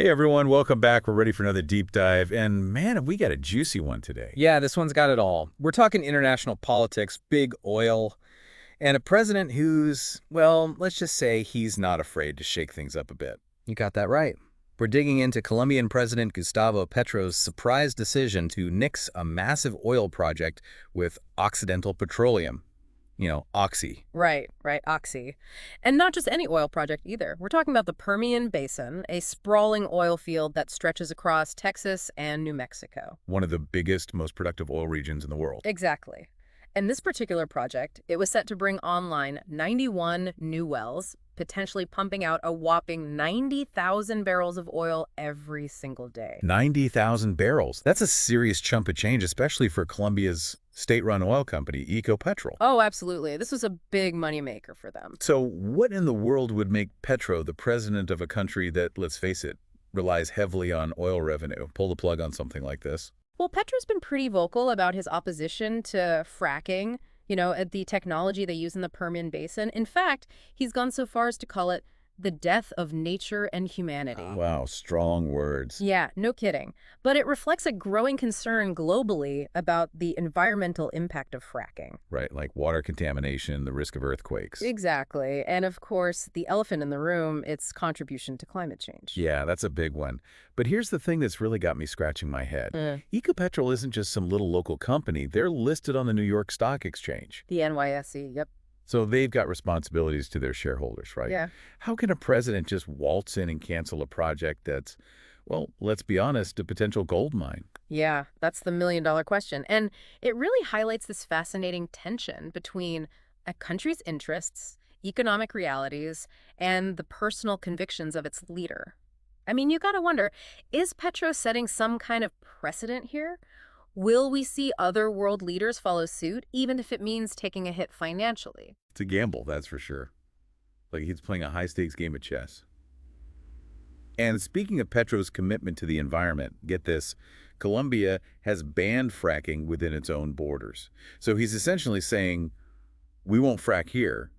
Hey everyone, welcome back. We're ready for another deep dive. And man, have we got a juicy one today. Yeah, this one's got it all. We're talking international politics, big oil, and a president who's, well, let's just say he's not afraid to shake things up a bit. You got that right. We're digging into Colombian President Gustavo Petro's surprise decision to nix a massive oil project with Occidental Petroleum. Oxy. Right, Oxy. And not just any oil project either. We're talking about the Permian Basin, a sprawling oil field that stretches across Texas and New Mexico. One of the biggest, most productive oil regions in the world. Exactly. And this particular project, it was set to bring online 91 new wells, potentially pumping out a whopping 90,000 barrels of oil every single day. 90,000 barrels. That's a serious chunk of change, especially for Colombia's state-run oil company, Ecopetrol. Oh, absolutely. This was a big moneymaker for them. So what in the world would make Petro the president of a country that, let's face it, relies heavily on oil revenue? Pull the plug on something like this. Well, Petro's been pretty vocal about his opposition to fracking, at the technology they use in the Permian Basin. In fact, he's gone so far as to call it the death of nature and humanity. Wow, strong words. Yeah, no kidding. But it reflects a growing concern globally about the environmental impact of fracking. Right, like water contamination, the risk of earthquakes. Exactly. And of course, the elephant in the room, its contribution to climate change. Yeah, that's a big one. But here's the thing that's really got me scratching my head. Ecopetrol isn't just some little local company. They're listed on the New York Stock Exchange. The NYSE, yep. So they've got responsibilities to their shareholders, right? Yeah. How can a president just waltz in and cancel a project that's, well, let's be honest, a potential gold mine? Yeah, that's the million-dollar question. And it really highlights this fascinating tension between a country's interests, economic realities, and the personal convictions of its leader. I mean, you gotta wonder, is Petro setting some kind of precedent here? Will we see other world leaders follow suit, even if it means taking a hit financially? It's a gamble, that's for sure. Like he's playing a high-stakes game of chess. And speaking of Petro's commitment to the environment, get this, Colombia has banned fracking within its own borders. So he's essentially saying, we won't frack here,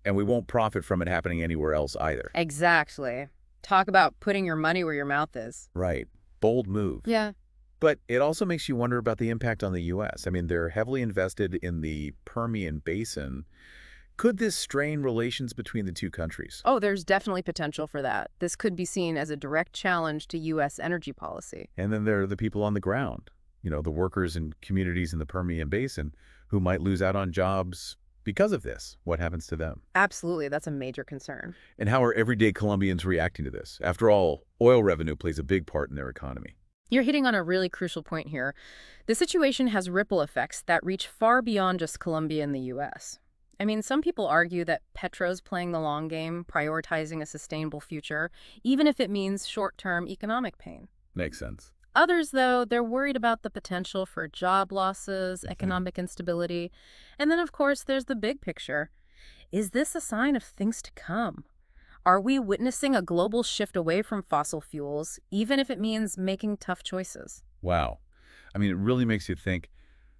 and we won't profit from it happening anywhere else either. Exactly. Talk about putting your money where your mouth is. Right. Bold move. Yeah. But it also makes you wonder about the impact on the U.S. I mean, they're heavily invested in the Permian Basin. Could this strain relations between the two countries? Oh, there's definitely potential for that. This could be seen as a direct challenge to U.S. energy policy. And then there are the people on the ground, the workers and communities in the Permian Basin who might lose out on jobs because of this. What happens to them? Absolutely. That's a major concern. And how are everyday Colombians reacting to this? After all, oil revenue plays a big part in their economy. You're hitting on a really crucial point here. The situation has ripple effects that reach far beyond just Colombia and the U.S. I mean, some people argue that Petro's playing the long game, prioritizing a sustainable future, even if it means short-term economic pain. Makes sense. Others, though, they're worried about the potential for job losses, economic instability. And then, of course, there's the big picture. Is this a sign of things to come? Are we witnessing a global shift away from fossil fuels, even if it means making tough choices? Wow. I mean, it really makes you think.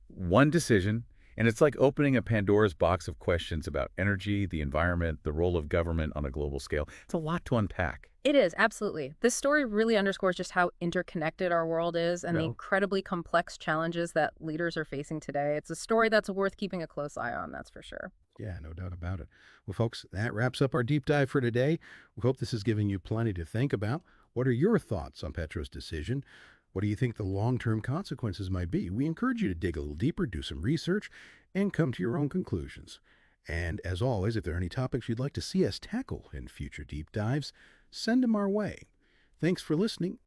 One decision, and it's like opening a Pandora's box of questions about energy, the environment, the role of government on a global scale. It's a lot to unpack. It is, absolutely. This story really underscores just how interconnected our world is and the incredibly complex challenges that leaders are facing today. It's a story that's worth keeping a close eye on, that's for sure. Yeah, no doubt about it. Well, folks, that wraps up our deep dive for today. We hope this has given you plenty to think about. What are your thoughts on Petro's decision? What do you think the long-term consequences might be? We encourage you to dig a little deeper, do some research, and come to your own conclusions. And as always, if there are any topics you'd like to see us tackle in future deep dives, send them our way. Thanks for listening,